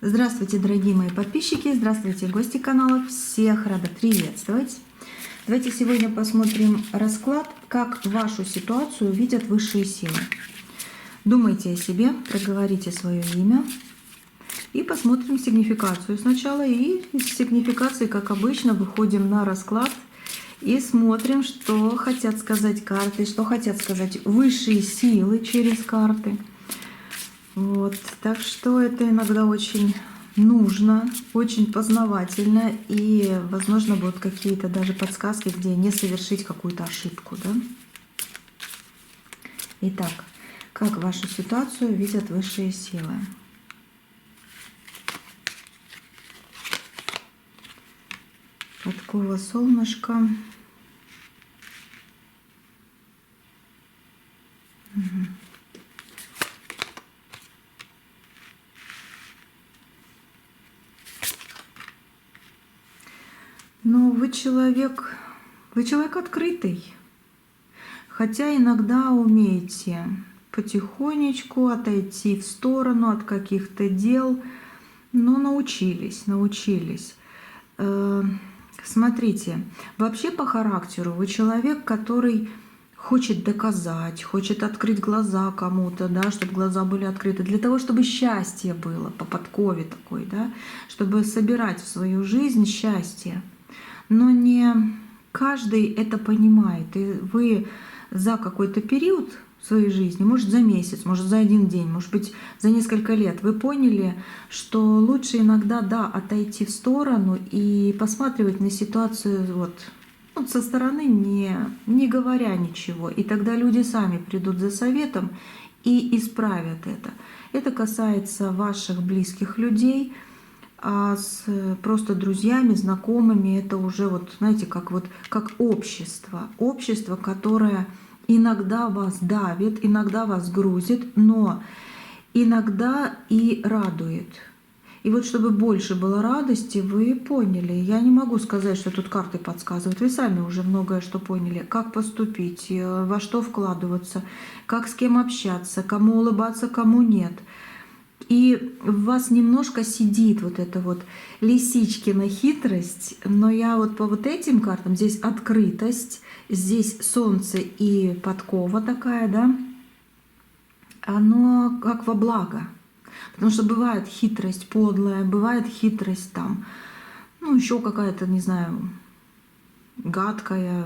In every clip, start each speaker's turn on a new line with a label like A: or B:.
A: Здравствуйте, дорогие мои подписчики, здравствуйте, гости канала, всех рада приветствовать. Давайте сегодня посмотрим расклад, как вашу ситуацию видят высшие силы. Думайте о себе, проговорите свое имя и посмотрим сигнификацию сначала. И из сигнификации, как обычно, выходим на расклад и смотрим, что хотят сказать карты, что хотят сказать высшие силы через карты. Вот, так что это иногда очень нужно, очень познавательно, и, возможно, будут какие-то даже подсказки, где не совершить какую-то ошибку, да? Итак, как вашу ситуацию видят высшие силы? Подкова солнышко. Угу. Но вы человек открытый, хотя иногда умеете потихонечку отойти в сторону от каких-то дел, но научились. Смотрите, вообще по характеру вы человек, который хочет доказать, хочет открыть глаза кому-то, да, чтобы глаза были открыты, для того, чтобы счастье было, по подкове такой, да, чтобы собирать в свою жизнь счастье. Но не каждый это понимает. И вы за какой-то период в своей жизни, может за месяц, может за один день, может быть за несколько лет, вы поняли, что лучше иногда, да, отойти в сторону и посматривать на ситуацию вот со стороны, не говоря ничего. И тогда люди сами придут за советом и исправят это. Это касается ваших близких людей. А с просто друзьями, знакомыми это уже вот, знаете, как общество. Общество, которое иногда вас давит, иногда вас грузит, но иногда и радует. И вот чтобы больше было радости, вы поняли. Я не могу сказать, что тут карты подсказывают. Вы сами уже многое что поняли. Как поступить, во что вкладываться, как с кем общаться, кому улыбаться, кому нет. И в вас немножко сидит вот эта вот лисичкина хитрость, но я вот по вот этим картам, здесь открытость, здесь солнце и подкова такая, да, оно как во благо. Потому что бывает хитрость подлая, бывает хитрость там, ну еще какая-то, не знаю, гадкая,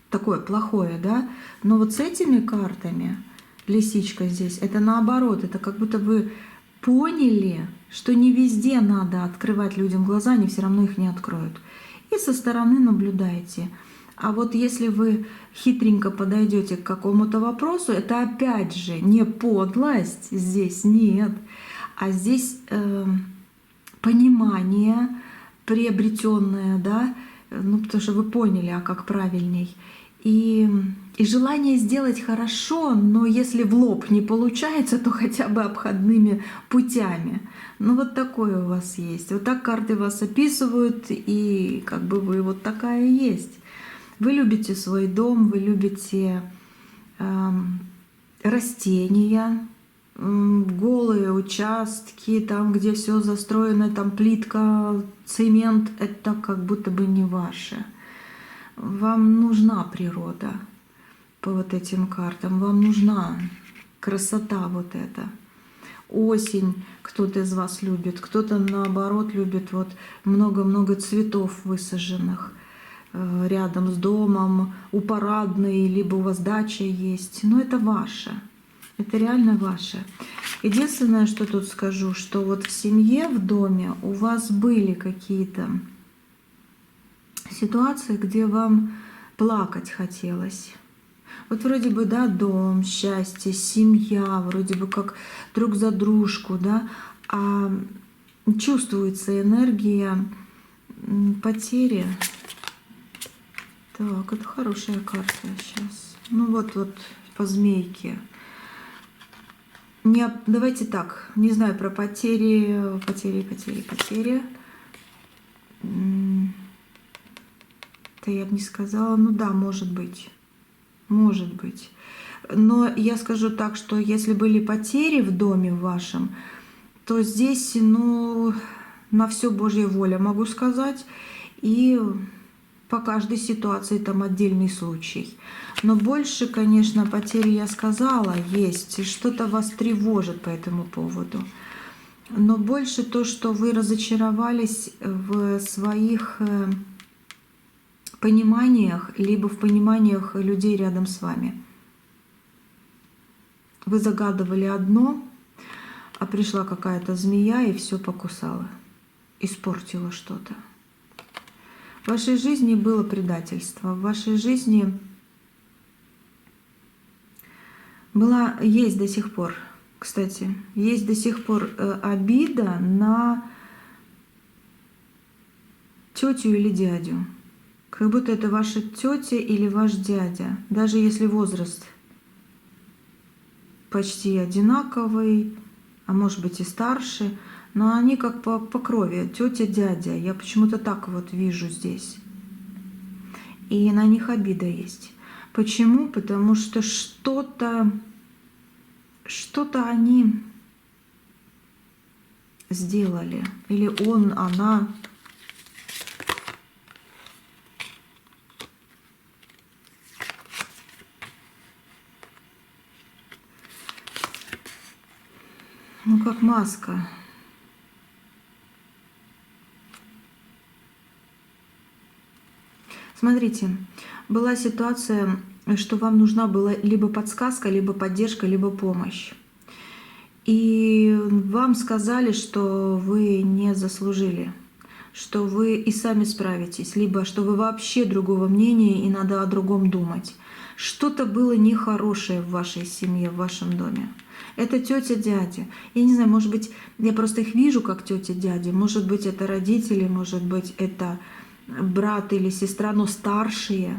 A: такое плохое, да. Но вот с этими картами, лисичка здесь, это наоборот, это как будто вы поняли, что не везде надо открывать людям глаза, они все равно их не откроют. И со стороны наблюдайте. А вот если вы хитренько подойдете к какому-то вопросу, это опять же не подлость, здесь нет, а здесь понимание приобретенное, да, ну потому что вы поняли, а как правильней. И желание сделать хорошо, но если в лоб не получается, то хотя бы обходными путями. Ну вот такое у вас есть. Вот так карты вас описывают, и как бы вы вот такая и есть. Вы любите свой дом, вы любите растения, голые участки, там, где все застроено, там плитка, цемент, это как будто бы не ваше. Вам нужна природа по вот этим картам, вам нужна красота вот эта. Осень кто-то из вас любит, кто-то наоборот любит вот много-много цветов высаженных рядом с домом, у парадной, либо у вас дача есть. Но это ваше, это реально ваше. Единственное, что тут скажу, что вот в семье, в доме у вас были какие-то ситуации, где вам плакать хотелось. Вот вроде бы, да, дом, счастье, семья, вроде бы как друг за дружку, да, а чувствуется энергия потери. Так, это хорошая карта сейчас. Ну вот по змейке. Давайте так, не знаю про потери. Это я бы не сказала. Ну да, может быть. Но я скажу так, что если были потери в доме вашем, то здесь, ну, на все Божья воля, могу сказать. И по каждой ситуации там отдельный случай. Но больше, конечно, потери, я сказала, есть. Что-то вас тревожит по этому поводу. Но больше то, что вы разочаровались в своих пониманиях, либо в пониманиях людей рядом с вами. Вы загадывали одно, а пришла какая-то змея и все покусала, испортила что-то. В вашей жизни было предательство, в вашей жизни есть до сих пор, кстати, есть до сих пор обида на тетю или дядю. Как будто это ваша тетя или ваш дядя, даже если возраст почти одинаковый, а может быть и старше, но они как по крови, тетя, дядя. Я почему-то так вот вижу здесь. И на них обида есть. Почему? Потому что что-то они сделали. Или он, она. Ну, как маска. Смотрите, была ситуация, что вам нужна была либо подсказка, либо поддержка, либо помощь. И вам сказали, что вы не заслужили, что вы и сами справитесь, либо что вы вообще другого мнения и надо о другом думать. Что-то было нехорошее в вашей семье, в вашем доме. Это тетя, дядя. Я не знаю, может быть, я просто их вижу как тетя, дядя. Может быть, это родители, может быть, это брат или сестра, но старше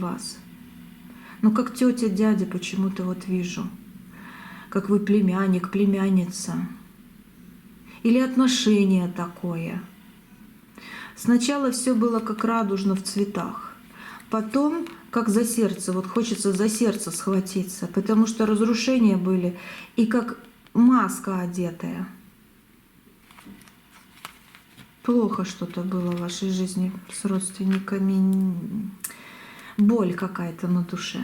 A: вас. Но как тетя, дядя почему-то вот вижу. Как вы племянник, племянница. Или отношение такое. Сначала все было как радужно в цветах. Потом, как за сердце, вот хочется за сердце схватиться, потому что разрушения были, и как маска одетая. Плохо что-то было в вашей жизни с родственниками, боль какая-то на душе.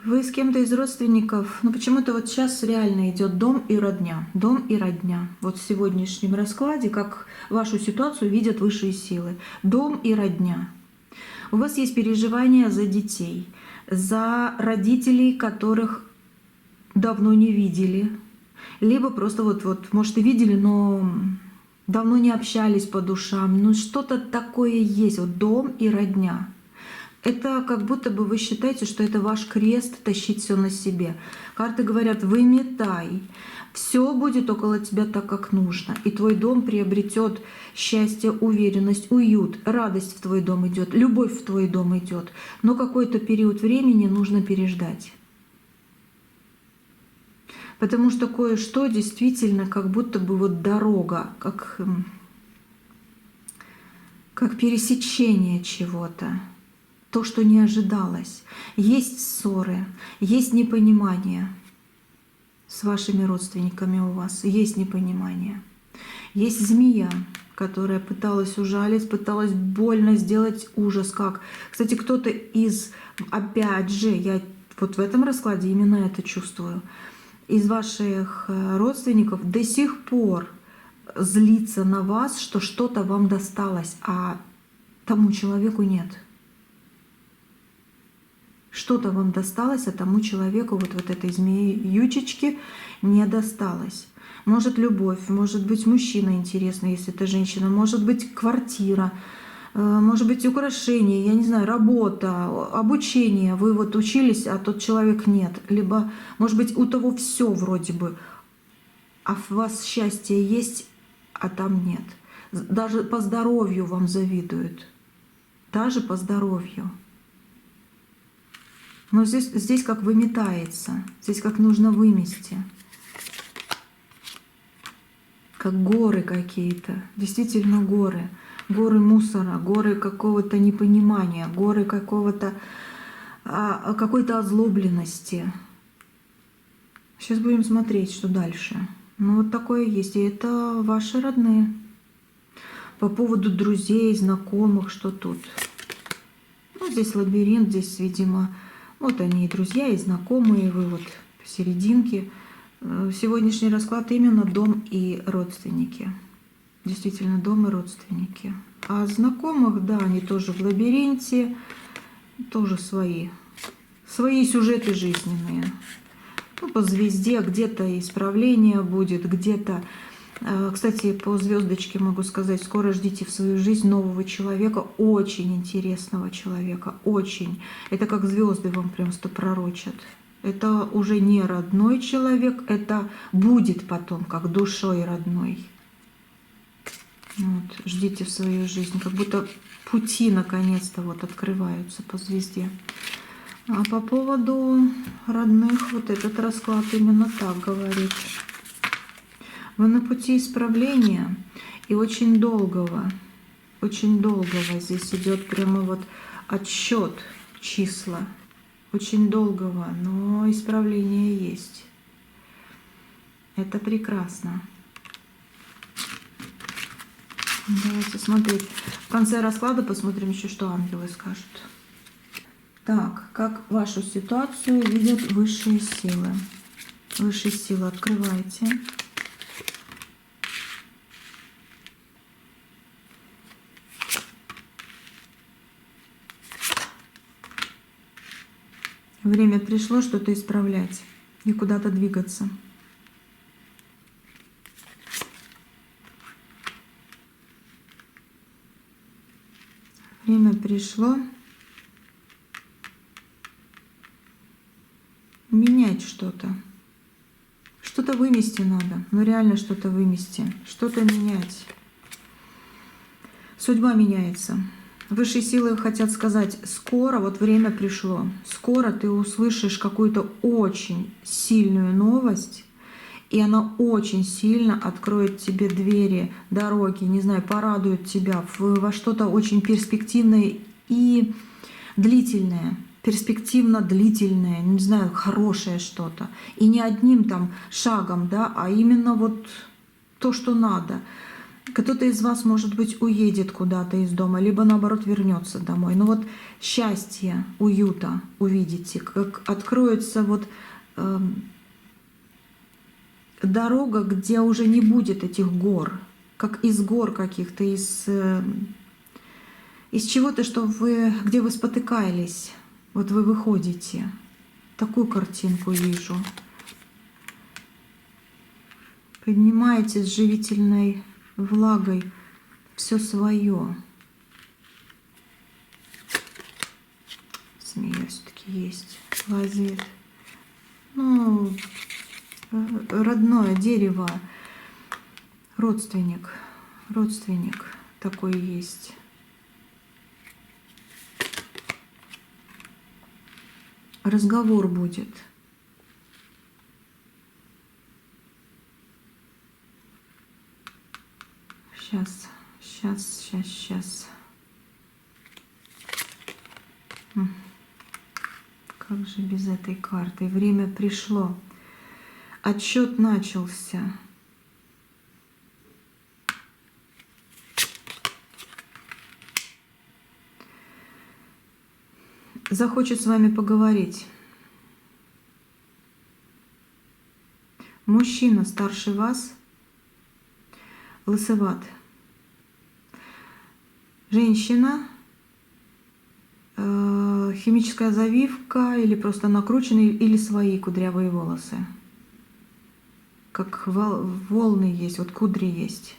A: Вы с кем-то из родственников, ну почему-то вот сейчас реально идет дом и родня. Дом и родня. Вот в сегодняшнем раскладе, как вашу ситуацию видят высшие силы. Дом и родня. У вас есть переживания за детей, за родителей, которых давно не видели. Либо просто вот может, и видели, но давно не общались по душам. Ну что-то такое есть. Вот дом и родня. Это как будто бы вы считаете, что это ваш крест тащить все на себе. Карты говорят, выметай. Все будет около тебя так, как нужно. И твой дом приобретет счастье, уверенность, уют, радость в твой дом идет, любовь в твой дом идет. Но какой-то период времени нужно переждать. Потому что кое-что действительно как будто бы вот дорога, как пересечение чего-то. То, что не ожидалось. Есть ссоры, есть непонимание с вашими родственниками у вас, есть непонимание. Есть змея, которая пыталась ужалить, пыталась больно сделать ужас. Как? Кстати, кто-то опять же, я вот в этом раскладе именно это чувствую, из ваших родственников до сих пор злится на вас, что что-то вам досталось, а тому человеку нет. Что-то вам досталось, а тому человеку вот этой змеючечке не досталось. Может любовь, может быть мужчина интересный, если это женщина, может быть квартира, может быть украшения, я не знаю, работа, обучение. Вы вот учились, а тот человек нет. Либо, может быть, у того все вроде бы, а в вас счастье есть, а там нет. Даже по здоровью вам завидуют. Даже по здоровью. Но здесь как выметается, здесь как нужно вымести. Как горы какие-то, действительно горы. Горы мусора, горы какого-то непонимания, горы какой-то озлобленности. Сейчас будем смотреть, что дальше. Ну вот такое есть, и это ваши родные. По поводу друзей, знакомых, что тут? Ну, здесь лабиринт, здесь, видимо, вот они и друзья, и знакомые, и вы вот посерединке. Сегодняшний расклад именно дом и родственники. Действительно, дом и родственники. А знакомых, да, они тоже в лабиринте, тоже свои сюжеты жизненные. Ну, по звезде где-то исправление будет, где-то... Кстати, по звездочке могу сказать, скоро ждите в свою жизнь нового человека, очень интересного человека, очень. Это как звезды вам просто пророчат. Это уже не родной человек, это будет потом, как душой родной. Вот, ждите в свою жизнь, как будто пути наконец-то вот открываются по звезде. А по поводу родных, вот этот расклад именно так говорит. Вы на пути исправления и очень долгого здесь идет прямо вот отсчет числа. Очень долгого, но исправление есть. Это прекрасно. Давайте смотреть. В конце расклада посмотрим еще, что ангелы скажут. Так, как вашу ситуацию видят высшие силы? Высшие силы открывайте. Время пришло что-то исправлять и куда-то двигаться. Время пришло менять что-то. Что-то вымести надо. Ну реально что-то вымести. Что-то менять. Судьба меняется. Высшие силы хотят сказать, скоро, вот время пришло, скоро ты услышишь какую-то очень сильную новость, и она очень сильно откроет тебе двери, дороги, не знаю, порадует тебя во что-то очень перспективное и длительное. Перспективно длительное, не знаю, хорошее что-то. И не одним там шагом, да, а именно вот то, что надо. Кто-то из вас, может быть, уедет куда-то из дома, либо наоборот вернется домой. Но вот счастье, уюта увидите, как откроется вот дорога, где уже не будет этих гор, как из гор каких-то, из чего-то, что где вы спотыкались. Вот вы выходите. Такую картинку вижу. Поднимаете с живительной влагой все свое. Змея все-таки есть. Лазит. Ну, родное дерево. Родственник. Родственник такой есть. Разговор будет. Сейчас. Как же без этой карты? Время пришло. Отсчет начался. Захочет с вами поговорить. Мужчина старше вас, лысоват. Женщина, химическая завивка или просто накрученные, или свои кудрявые волосы. Как волны есть, вот кудри есть.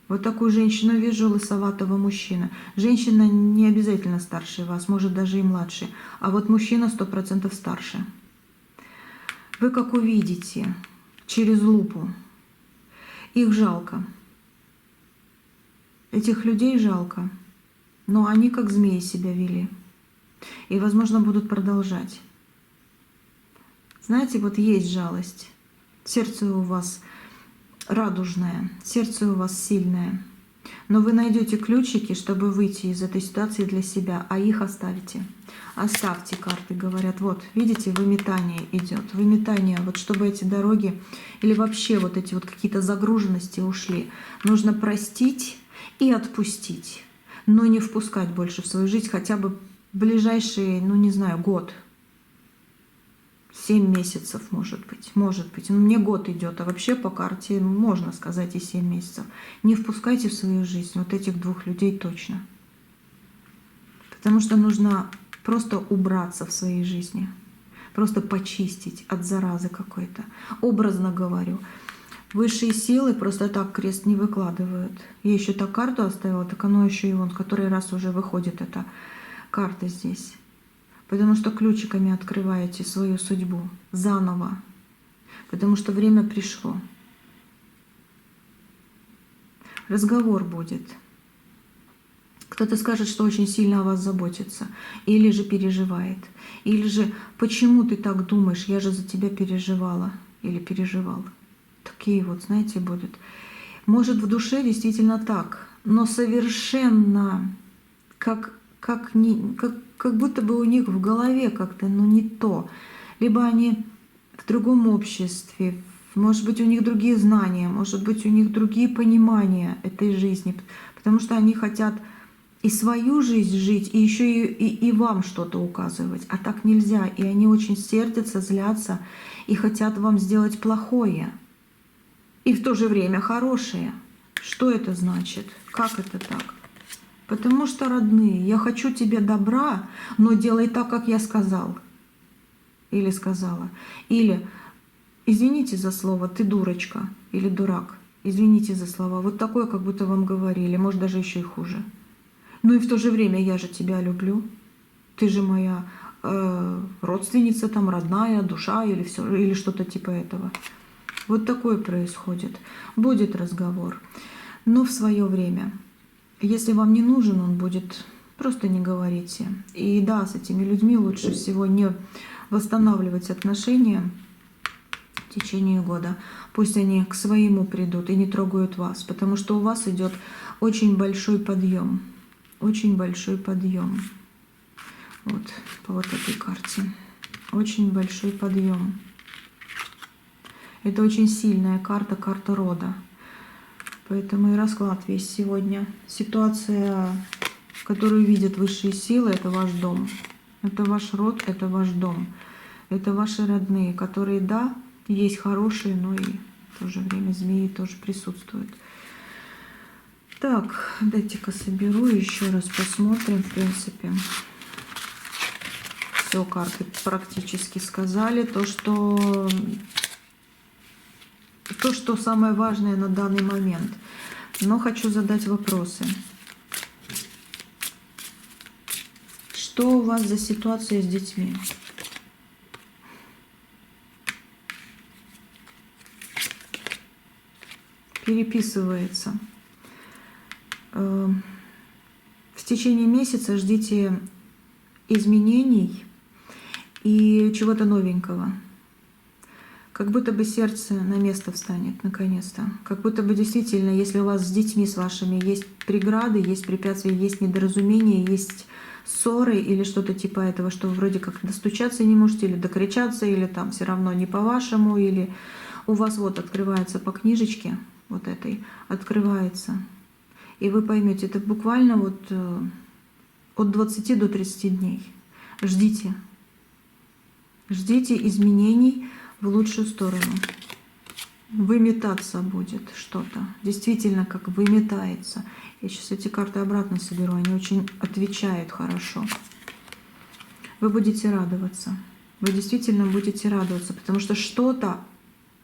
A: Вот такую женщину вижу, лысоватого мужчину. Женщина не обязательно старше вас, может даже и младше. А вот мужчина 100% старше. Вы как увидите через лупу. Их жалко. Этих людей жалко. Но они как змеи себя вели. И, возможно, будут продолжать. Знаете, вот есть жалость. Сердце у вас радужное, сердце у вас сильное. Но вы найдете ключики, чтобы выйти из этой ситуации для себя, а их оставьте. Оставьте, карты говорят. Вот, видите, выметание идет. Выметание, вот чтобы эти дороги или вообще вот эти вот какие-то загруженности ушли. Нужно простить и отпустить, но не впускать больше в свою жизнь хотя бы ближайший, ну не знаю, год. 7 месяцев, может быть. Может быть. Мне год идет, а вообще по карте можно сказать и 7 месяцев. Не впускайте в свою жизнь вот этих двух людей точно. Потому что нужно просто убраться в своей жизни. Просто почистить от заразы какой-то. Образно говорю. Высшие силы просто так крест не выкладывают. Я еще так карту оставила, так оно еще и вон, в который раз уже выходит эта карта здесь. Потому что ключиками открываете свою судьбу заново. Потому что время пришло. Разговор будет. Кто-то скажет, что очень сильно о вас заботится. Или же переживает. Или же, почему ты так думаешь, я же за тебя переживала. Или переживал. Такие вот, знаете, будут. Может, в душе действительно так. Но совершенно как будто бы у них в голове как-то, ну, не то. Либо они в другом обществе, может быть, у них другие знания, может быть, у них другие понимания этой жизни, потому что они хотят и свою жизнь жить, и еще и вам что-то указывать. А так нельзя. И они очень сердятся, злятся и хотят вам сделать плохое. И в то же время хорошее. Что это значит? Как это так? Потому что, родные, я хочу тебе добра, но делай так, как я сказал. Или сказала. Или, извините за слово, ты дурочка или дурак. Извините за слова. Вот такое, как будто вам говорили. Может, даже еще и хуже. Ну и в то же время я же тебя люблю. Ты же моя родственница, там, родная, душа или все, или что-то типа этого. Вот такое происходит. Будет разговор. Но в свое время. Если вам не нужен он будет, просто не говорите. И да, с этими людьми лучше всего не восстанавливать отношения в течение года. Пусть они к своему придут и не трогают вас, потому что у вас идет очень большой подъем. Очень большой подъем. Вот по вот этой карте. Очень большой подъем. Это очень сильная карта, карта рода. Поэтому и расклад весь сегодня. Ситуация, которую видят высшие силы, это ваш дом. Это ваш род, это ваш дом. Это ваши родные, которые, да, есть хорошие, но и в то же время змеи тоже присутствуют. Так, дайте-ка соберу, еще раз посмотрим, в принципе. Все, карты практически сказали. То, что самое важное на данный момент. Но хочу задать вопросы. Что у вас за ситуация с детьми? Переписывается. В течение месяца ждите изменений и чего-то новенького. Как будто бы сердце на место встанет наконец-то. Как будто бы действительно, если у вас с детьми, с вашими, есть преграды, есть препятствия, есть недоразумения, есть ссоры или что-то типа этого, что вы вроде как достучаться не можете, или докричаться, или там все равно не по-вашему, или у вас вот открывается по книжечке вот этой, открывается. И вы поймете, это буквально вот от 20 до 30 дней. Ждите. Ждите изменений в лучшую сторону. Выметаться будет что-то. Действительно, как выметается. Я сейчас эти карты обратно соберу. Они очень отвечают хорошо. Вы будете радоваться. Вы действительно будете радоваться, потому что что-то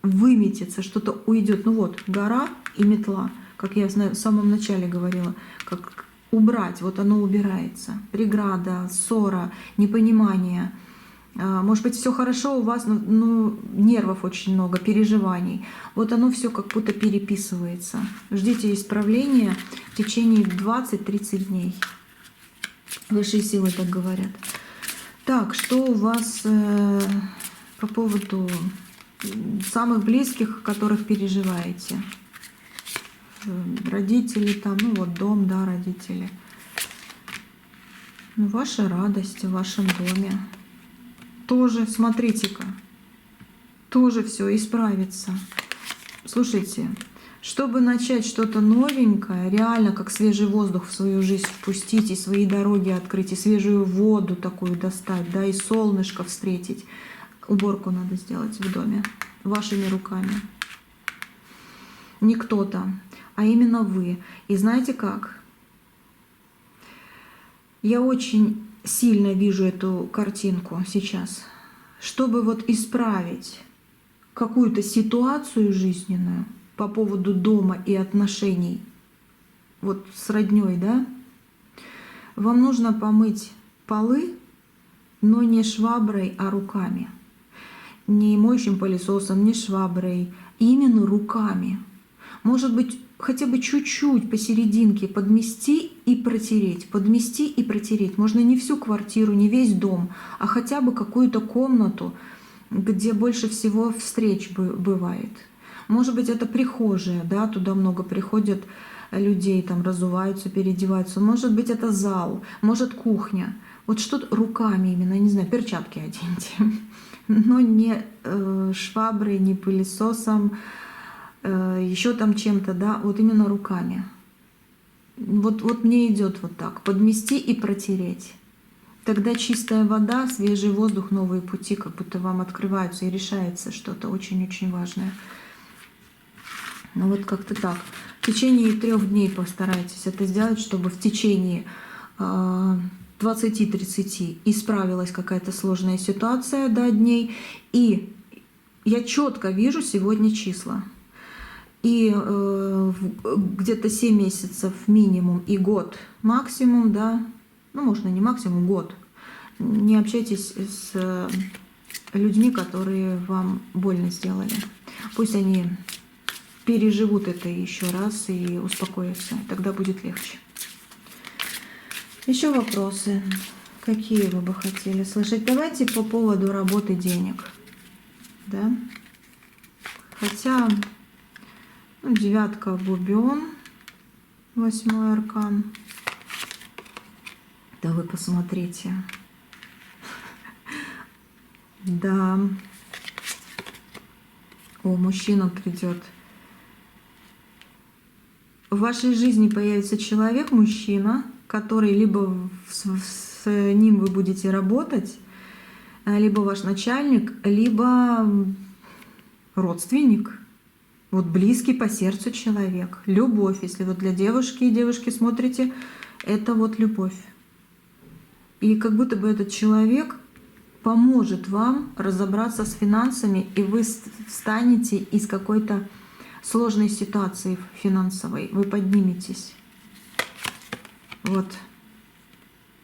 A: выметится, что-то уйдет. Ну вот, гора и метла. Как я в самом начале говорила, как убрать, вот оно убирается. Преграда, ссора, непонимание. Может быть, все хорошо у вас, но нервов очень много, переживаний. Вот оно все как будто переписывается. Ждите исправления в течение 20-30 дней. Высшие силы так говорят. Так, что у вас по поводу самых близких, которых переживаете. Родители там, ну вот дом, да, родители. Ну, ваша радость в вашем доме. Тоже, смотрите-ка, тоже все исправится. Слушайте, чтобы начать что-то новенькое, реально как свежий воздух в свою жизнь впустить, и свои дороги открыть, и свежую воду такую достать, да, и солнышко встретить, уборку надо сделать в доме вашими руками. Не кто-то, а именно вы. И знаете как? Я очень сильно вижу эту картинку сейчас. Чтобы вот исправить какую-то ситуацию жизненную по поводу дома и отношений вот с роднёй, да, вам нужно помыть полы, но не шваброй, а руками. Не моющим пылесосом, не шваброй, именно руками. Может быть, хотя бы чуть-чуть посерединке подмести и протереть. Подмести и протереть. Можно не всю квартиру, не весь дом, а хотя бы какую-то комнату, где больше всего встреч бывает. Может быть, это прихожая, да, туда много приходят людей, там разуваются, переодеваются. Может быть, это зал, может, кухня. Вот что-то руками именно, не знаю, перчатки оденьте. Но не шваброй, не пылесосом, еще там чем-то, да, вот именно руками. Вот мне идет вот так, подмести и протереть. Тогда чистая вода, свежий воздух, новые пути как будто вам открываются и решается что-то очень-очень важное. Ну вот как-то так. В течение 3 дней постарайтесь это сделать, чтобы в течение 20-30 исправилась какая-то сложная ситуация до дней. И я четко вижу сегодня числа. И где-то 7 месяцев минимум и год максимум, да, ну можно не максимум, год. Не общайтесь с людьми, которые вам больно сделали. Пусть они переживут это еще раз и успокоятся, тогда будет легче. Еще вопросы? Какие вы бы хотели слышать? Давайте по поводу работы денег. Да? Хотя... Ну, 9 бубен, 8 аркан. Да вы посмотрите. Да. О, мужчина придет. В вашей жизни появится человек, мужчина, который либо с ним вы будете работать, либо ваш начальник, либо родственник. Вот близкий по сердцу человек. Любовь. Если вот для девушки и девушки смотрите, это вот любовь. И как будто бы этот человек поможет вам разобраться с финансами, и вы встанете из какой-то сложной ситуации финансовой. Вы подниметесь. Вот.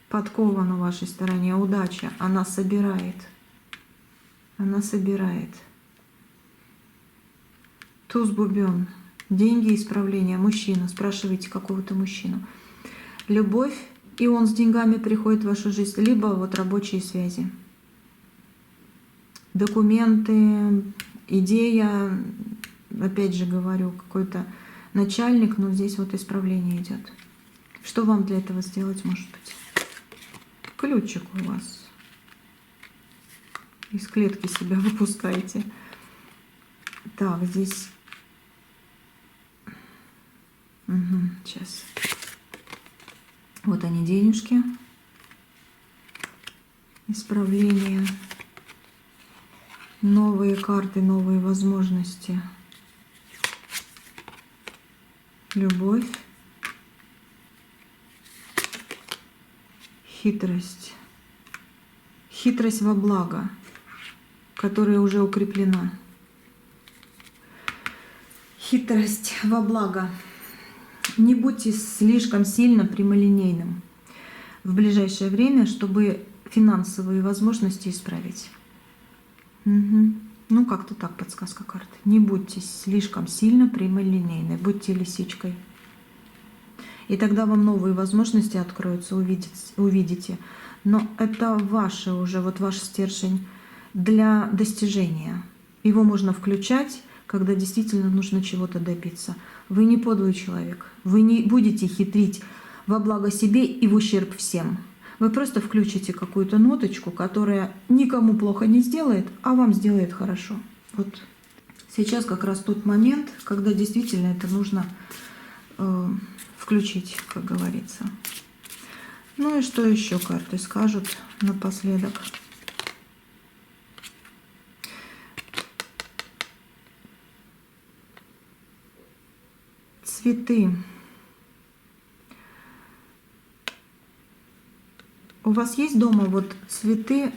A: Подкова на вашей стороне. Удача. Она собирает. Она собирает. Туз бубен. Деньги, исправления. Мужчина. Спрашивайте какого-то мужчину. Любовь, и он с деньгами приходит в вашу жизнь. Либо вот рабочие связи. Документы, идея. Опять же говорю, какой-то начальник, но здесь вот исправление идет. Что вам для этого сделать, может быть? Ключик у вас. Из клетки себя выпускаете. Так, здесь... Угу, сейчас. Вот они, денежки. Исправление. Новые карты, новые возможности. Любовь. Хитрость. Хитрость во благо, которая уже укреплена. Хитрость во благо. Не будьте слишком сильно прямолинейным в ближайшее время, чтобы финансовые возможности исправить. Угу. Ну, как-то так подсказка карты. Не будьте слишком сильно прямолинейны, будьте лисичкой. И тогда вам новые возможности откроются, увидите. Но это ваше уже, вот ваш стержень для достижения. Его можно включать, когда действительно нужно чего-то добиться. Вы не подлый человек. Вы не будете хитрить во благо себе и в ущерб всем. Вы просто включите какую-то ноточку, которая никому плохо не сделает, а вам сделает хорошо. Вот сейчас как раз тот момент, когда действительно это нужно включить, как говорится. Ну и что еще карты скажут напоследок? Цветы. У вас есть дома вот цветы?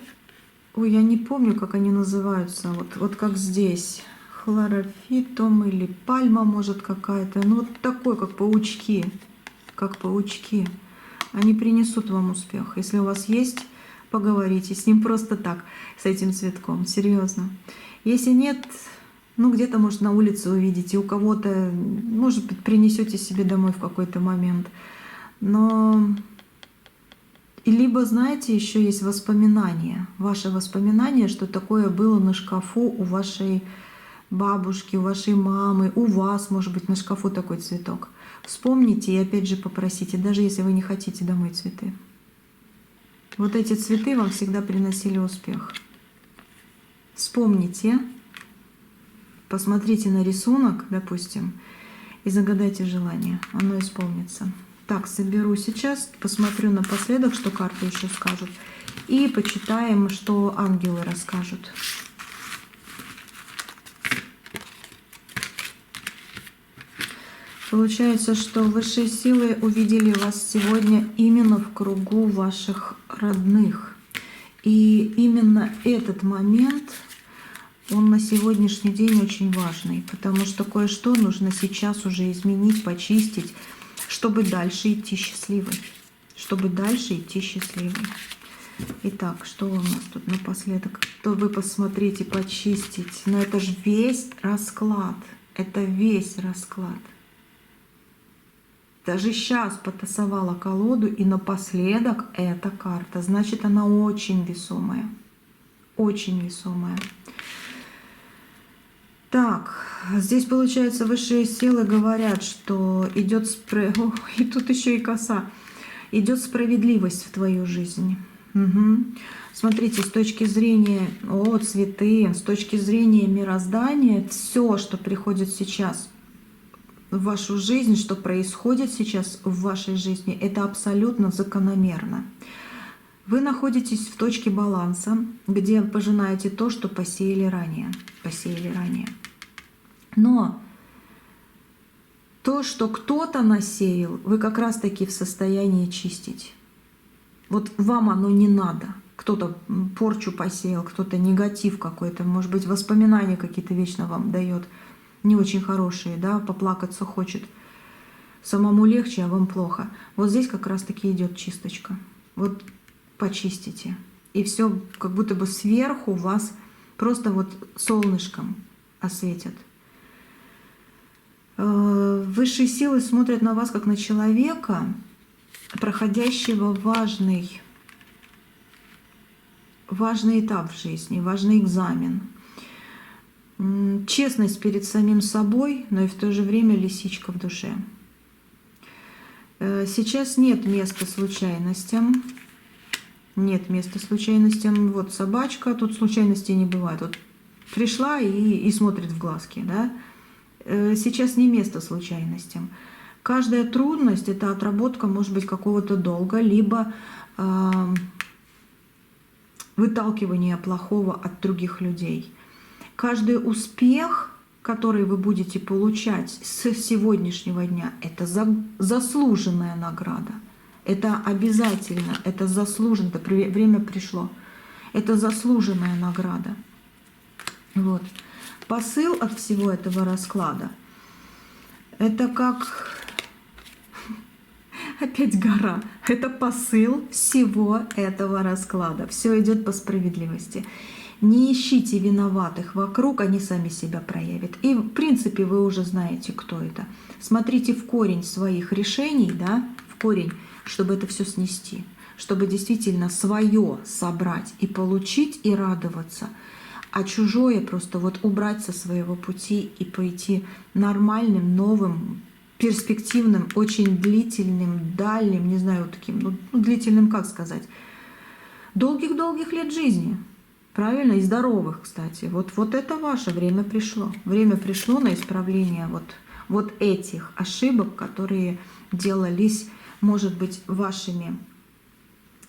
A: Ой, я не помню, как они называются. Вот как здесь. Хлорофитум или пальма, может, какая-то. Ну, вот такой, как паучки. Как паучки. Они принесут вам успех. Если у вас есть, поговорите с ним просто так, с этим цветком. Серьезно. Если нет, ну, где-то, может, на улице увидите. У кого-то, может быть, принесете себе домой в какой-то момент. Но... И либо, знаете, еще есть воспоминания, ваши воспоминания, что такое было на шкафу у вашей бабушки, у вашей мамы, у вас, может быть, на шкафу такой цветок. Вспомните и опять же попросите, даже если вы не хотите домой цветы. Вот эти цветы вам всегда приносили успех. Вспомните, посмотрите на рисунок, допустим, и загадайте желание, оно исполнится. Так, соберу сейчас, посмотрю напоследок, что карты еще скажут. И почитаем, что ангелы расскажут. Получается, что высшие силы увидели вас сегодня именно в кругу ваших родных. И именно этот момент, он на сегодняшний день очень важный, потому что кое-что нужно сейчас уже изменить, почистить, чтобы дальше идти счастливой. Чтобы дальше идти счастливой. Итак, что у нас тут напоследок? То вы посмотрите, почистить. Но это же весь расклад. Это весь расклад. Даже сейчас потасовала колоду, и напоследок эта карта. Значит, она очень весомая. Очень весомая. Так, здесь, получается, высшие силы говорят, что идет и тут еще и коса. Идет справедливость в твою жизнь. Угу. Смотрите, с точки зрения цветы, с точки зрения мироздания, все, что приходит сейчас в вашу жизнь, что происходит сейчас в вашей жизни, это абсолютно закономерно. Вы находитесь в точке баланса, где пожинаете то, что посеяли ранее. Но то, что кто-то насеял, вы как раз-таки в состоянии чистить. Вот вам оно не надо. Кто-то порчу посеял, кто-то негатив какой-то, может быть, воспоминания какие-то вечно вам дает, не очень хорошие, да, поплакаться хочет. Самому легче, а вам плохо. Вот здесь как раз-таки идет чисточка. Вот почистите. И все как будто бы сверху вас просто вот солнышком осветят. Высшие силы смотрят на вас как на человека, проходящего важный этап в жизни, важный экзамен. Честность перед самим собой, но и в то же время лисичка в душе. Сейчас нет места случайностям. Нет места случайностям. Вот собачка, тут случайностей не бывает. Вот пришла и смотрит в глазки, да? Сейчас не место случайностям. Каждая трудность — это отработка, может быть, какого-то долга, либо выталкивание плохого от других людей. Каждый успех, который вы будете получать с сегодняшнего дня, это заслуженная награда. Это обязательно, это заслуженно, это время пришло. Это заслуженная награда. Вот. Посыл от всего этого расклада — это как опять гора. Это посыл всего этого расклада. Все идет по справедливости. Не ищите виноватых вокруг, они сами себя проявят. И в принципе вы уже знаете, кто это. Смотрите в корень своих решений, да, в корень, чтобы это все снести, чтобы действительно свое собрать и получить, и радоваться, а чужое просто вот убрать со своего пути и пойти нормальным, новым, перспективным, очень длительным, дальним, не знаю, вот таким, ну, длительным, как сказать, долгих-долгих лет жизни. Правильно? И здоровых, кстати. Вот это ваше время пришло. Время пришло на исправление вот этих ошибок, которые делались, может быть, вашими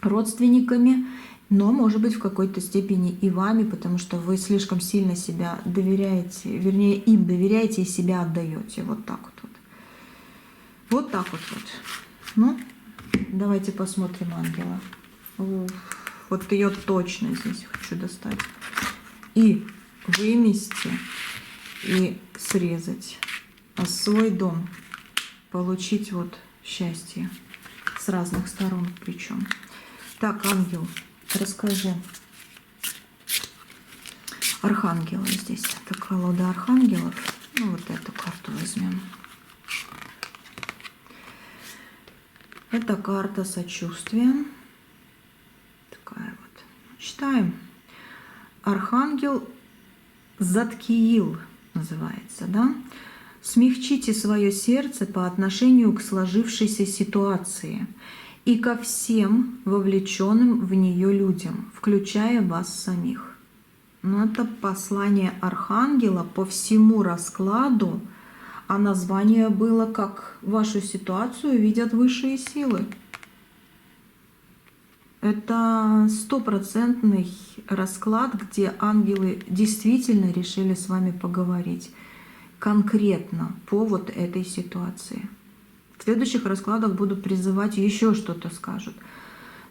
A: родственниками, но, может быть, в какой-то степени и вами, потому что вы слишком сильно себя доверяете, вернее, им доверяете и себя отдаете. Вот так вот. Вот так вот. Ну, давайте посмотрим ангела. Вот ее точно здесь хочу достать. И вымести, и срезать. А свой дом получить вот счастье с разных сторон причем. Так, ангел, расскажи. Архангелы здесь. Это колода архангелов. Ну, вот эту карту возьмем. Это карта сочувствия. Такая вот. Читаем. Архангел Задкиил называется, да? Смягчите свое сердце по отношению к сложившейся ситуации и ко всем вовлеченным в нее людям, включая вас самих. Но это послание архангела по всему раскладу, а название было «Как вашу ситуацию видят высшие силы». Это стопроцентный расклад, где ангелы действительно решили с вами поговорить конкретно по вот этой ситуации. В следующих раскладах будут призывать, еще что-то скажут.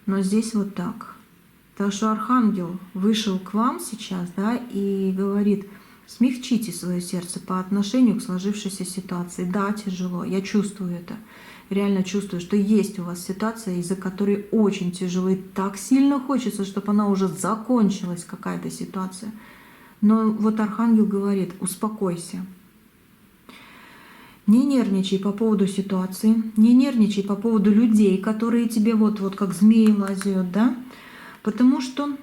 A: Но здесь вот так. Так что архангел вышел к вам сейчас, да, и говорит: смягчите свое сердце по отношению к сложившейся ситуации. Да, тяжело, я чувствую это. Реально чувствую, что есть у вас ситуация, из-за которой очень тяжело. И так сильно хочется, чтобы она уже закончилась, какая-то ситуация. Но вот архангел говорит: успокойся. Не нервничай по поводу ситуации, не нервничай по поводу людей, которые тебе вот как змеи лазят, да? Потому что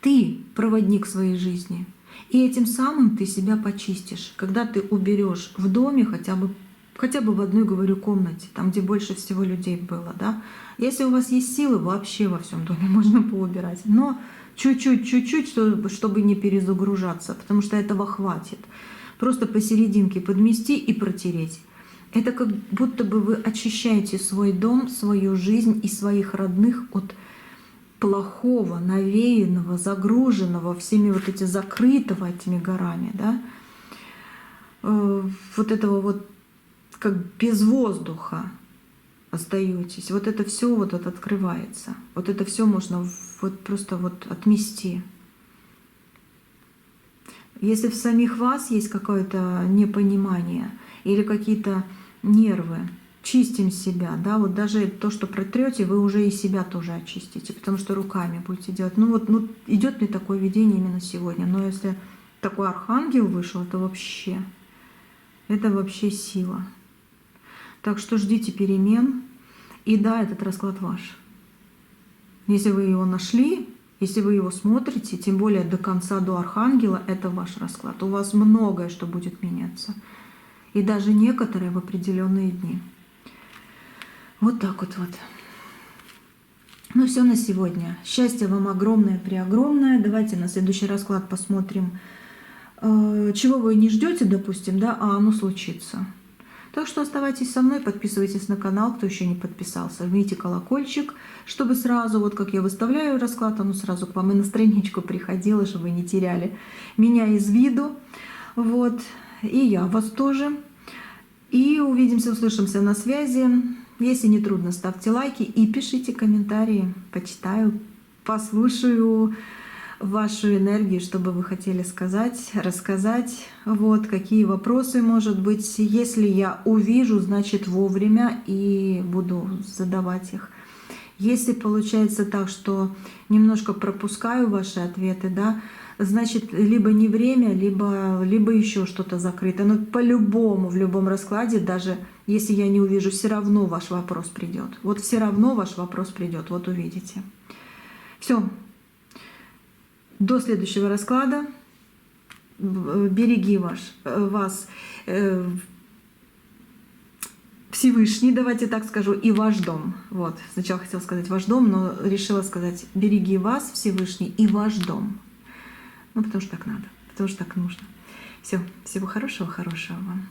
A: ты проводник своей жизни. И этим самым ты себя почистишь. Когда ты уберешь в доме хотя бы в одной, говорю, комнате, там, где больше всего людей было, да. Если у вас есть силы, вообще во всем доме можно поубирать. Но чуть-чуть, чтобы не перезагружаться, потому что этого хватит. Просто посерединке подмести и протереть. Это как будто бы вы очищаете свой дом, свою жизнь и своих родных от плохого, навеянного, загруженного, всеми вот эти закрытого этими горами, да. Вот этого вот как без воздуха остаетесь. Вот это все вот открывается. Вот это все можно вот просто вот отмести. Если в самих вас есть какое-то непонимание или какие-то нервы, чистим себя, да, вот даже то, что протрете, вы уже и себя тоже очистите, потому что руками будете делать. Ну идет ли такое видение именно сегодня? Но если такой архангел вышел, это вообще сила. Так что ждите перемен. И да, этот расклад ваш. Если вы его нашли, если вы его смотрите, тем более до конца, до архангела, это ваш расклад. У вас многое, что будет меняться. И даже некоторые в определенные дни. Вот так вот. Ну все на сегодня. Счастья вам огромное, преогромное. Давайте на следующий расклад посмотрим, чего вы не ждете, допустим, да, а оно случится. Так что оставайтесь со мной, подписывайтесь на канал, кто еще не подписался. Жмите колокольчик, чтобы сразу, вот как я выставляю расклад, оно сразу к вам и на страничку приходило, чтобы вы не теряли меня из виду. Вот. И я вас тоже. И увидимся, услышимся на связи. Если не трудно, ставьте лайки и пишите комментарии. Почитаю, послушаю вашу энергию, что бы вы хотели сказать, рассказать. Вот, какие вопросы, может быть. Если я увижу, значит вовремя и буду задавать их. Если получается так, что немножко пропускаю ваши ответы, да, значит, либо не время, либо еще что-то закрыто. Но по-любому, в любом раскладе, даже если я не увижу, все равно ваш вопрос придет. Вот все равно ваш вопрос придет, вот увидите. Все. До следующего расклада. Береги вас Всевышний, давайте так скажу, и ваш дом. Вот. Сначала хотела сказать ваш дом, но решила сказать береги вас, Всевышний, и ваш дом. Ну, потому что так надо, потому что так нужно. Все, всего хорошего, хорошего вам.